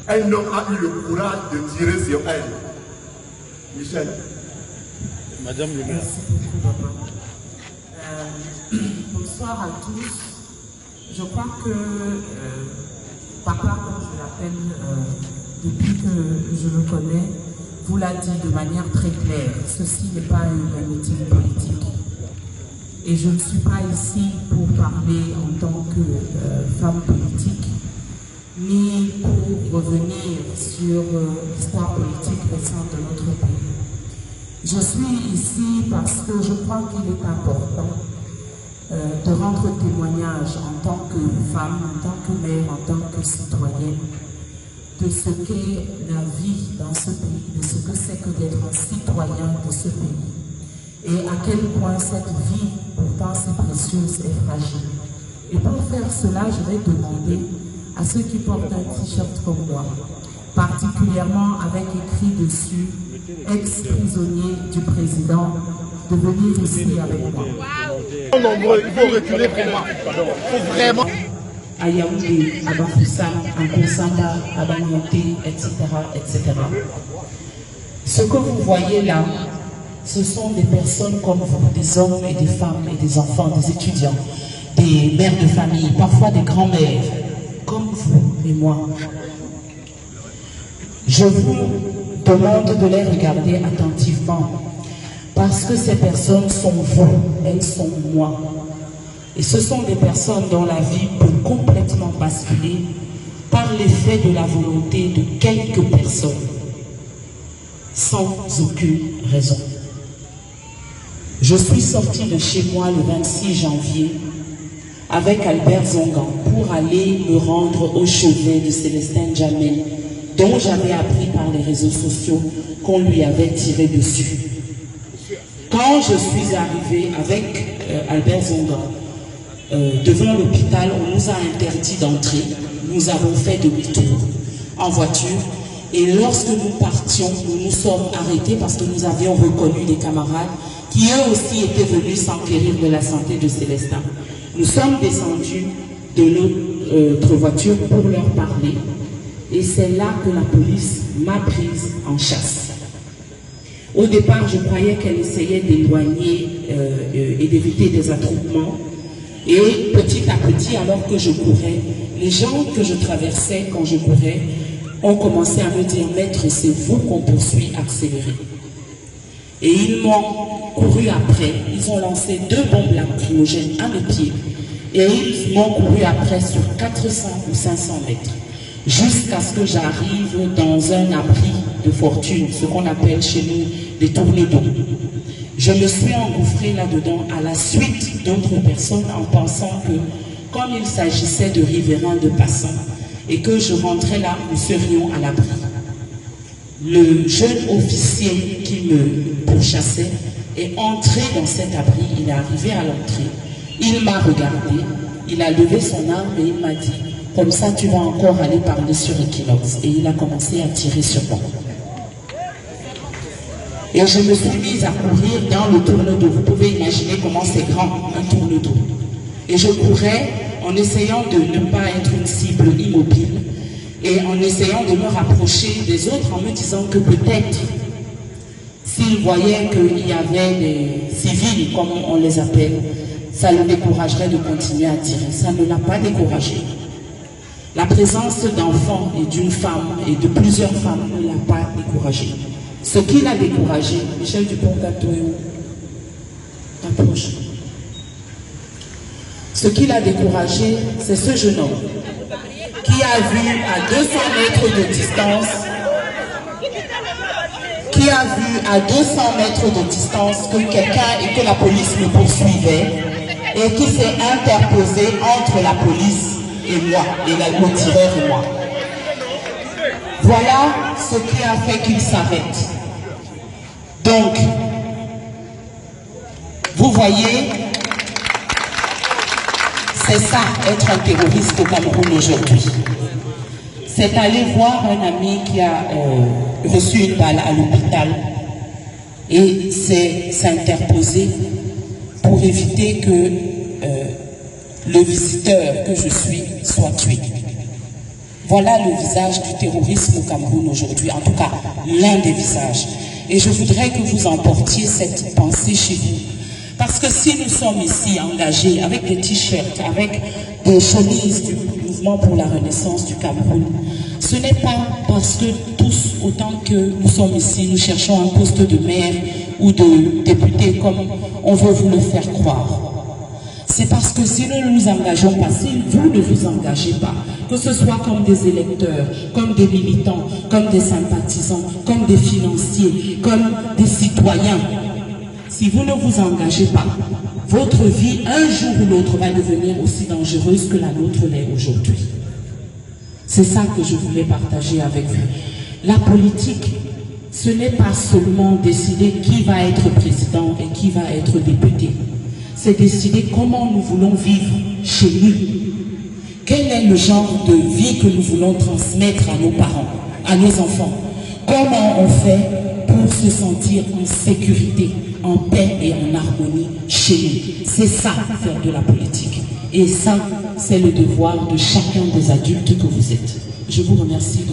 un homme a eu le courage de tirer sur elle. Michel. Madame le maire. Merci beaucoup, papa. Bonsoir à tous. Je crois que papa, comme je l'appelle depuis que je le connais, vous l'a dit de manière très claire. Ceci n'est pas un meeting politique. Et je ne suis pas ici pour parler en tant que femme politique, ni pour revenir sur l'histoire politique récente de notre pays. Je suis ici parce que je crois qu'il est important de rendre témoignage en tant que femme, en tant que mère, en tant que citoyenne, de ce qu'est la vie dans ce pays, de ce que c'est que d'être un citoyen de ce pays. Et à quel point cette vie, pourtant si précieuse, est fragile. Et pour faire cela, je vais demander à ceux qui portent un t-shirt comme moi, particulièrement avec écrit dessus « Ex-prisonnier du président », de venir ici avec moi. Nombreux, il faut reculer pour moi. Il faut vraiment. À Yaoundé, à Bafoussam, à Koussamba, à Banyonté, etc., etc. Ce que vous voyez là, ce sont des personnes comme vous, des hommes et des femmes et des enfants, des étudiants, des mères de famille, parfois des grands-mères, comme vous et moi. Je vous demande de les regarder attentivement, parce que ces personnes sont vous, elles sont moi. Et ce sont des personnes dont la vie peut complètement basculer par l'effet de la volonté de quelques personnes, sans aucune raison. Je suis sortie de chez moi le 26 janvier avec Albert Zongan pour aller me rendre au chevet de Célestin Jamel, dont j'avais appris par les réseaux sociaux qu'on lui avait tiré dessus. Quand je suis arrivée avec Albert Zongan devant l'hôpital, on nous a interdit d'entrer. Nous avons fait demi-tour en voiture. Et lorsque nous partions, nous nous sommes arrêtés parce que nous avions reconnu des camarades qui eux aussi étaient venus s'enquérir de la santé de Célestin. Nous sommes descendus de notre voiture pour leur parler. Et c'est là que la police m'a prise en chasse. Au départ, je croyais qu'elle essayait d'éloigner et d'éviter des attroupements. Et petit à petit, alors que je courais, les gens que je traversais quand je courais ont commencé à me dire « Maître, c'est vous qu'on poursuit, accélérez ». Et ils m'ont couru après, ils ont lancé 2 bombes lacrymogènes à mes pieds. Et ils m'ont couru après sur 400 ou 500 mètres. Jusqu'à ce que j'arrive dans un abri de fortune, ce qu'on appelle chez nous des tournées-d'eau. Je me suis engouffrée là-dedans à la suite d'autres personnes en pensant que, comme il s'agissait de riverains de passants, et que je rentrais là, nous serions à l'abri. Le jeune officier qui me pourchassait est entré dans cet abri, il est arrivé à l'entrée, il m'a regardé, il a levé son arme et il m'a dit « Comme ça, tu vas encore aller parler sur Equinox ». Et il a commencé à tirer sur moi. Et je me suis mise à courir dans le tourne-dos. Vous pouvez imaginer comment c'est grand, un tourne-dos. Et je courais en essayant de ne pas être une cible immobile et en essayant de me rapprocher des autres en me disant que peut-être, s'ils voyaient qu'il y avait des civils, comme on les appelle, ça le découragerait de continuer à tirer. Ça ne l'a pas découragé. La présence d'enfants et d'une femme et de plusieurs femmes ne l'a pas découragé. Ce qui l'a découragé, Michel Dupont-Catoyo, approche. Ce qui l'a découragé, c'est ce jeune homme qui a vu à 200 mètres de distance, que quelqu'un et que la police me poursuivait et qui s'est interposé entre la police et moi, et le tireur et moi. Voilà ce qui a fait qu'il s'arrête. Donc, vous voyez, c'est ça, être un terroriste au Cameroun aujourd'hui. C'est aller voir un ami qui a reçu une balle à l'hôpital et c'est s'interposer pour éviter que le visiteur que je suis soit tué. Voilà le visage du terrorisme au Cameroun aujourd'hui, en tout cas l'un des visages. Et je voudrais que vous emportiez cette pensée chez vous. Parce que si nous sommes ici engagés avec des t-shirts, avec des chemises du mouvement pour la renaissance du Cameroun, ce n'est pas parce que tous, autant que nous sommes ici, nous cherchons un poste de maire ou de député comme on veut vous le faire croire. C'est parce que si nous ne nous engageons pas, si vous ne vous engagez pas, que ce soit comme des électeurs, comme des militants, comme des sympathisants, comme des financiers, comme des citoyens, si vous ne vous engagez pas, votre vie, un jour ou l'autre, va devenir aussi dangereuse que la nôtre l'est aujourd'hui. C'est ça que je voulais partager avec vous. La politique, ce n'est pas seulement décider qui va être président et qui va être député. C'est décider comment nous voulons vivre chez nous. Quel est le genre de vie que nous voulons transmettre à nos parents, à nos enfants? Comment on fait pour se sentir en sécurité, en paix et en harmonie chez nous? C'est ça, faire de la politique. Et ça, c'est le devoir de chacun des adultes que vous êtes. Je vous remercie.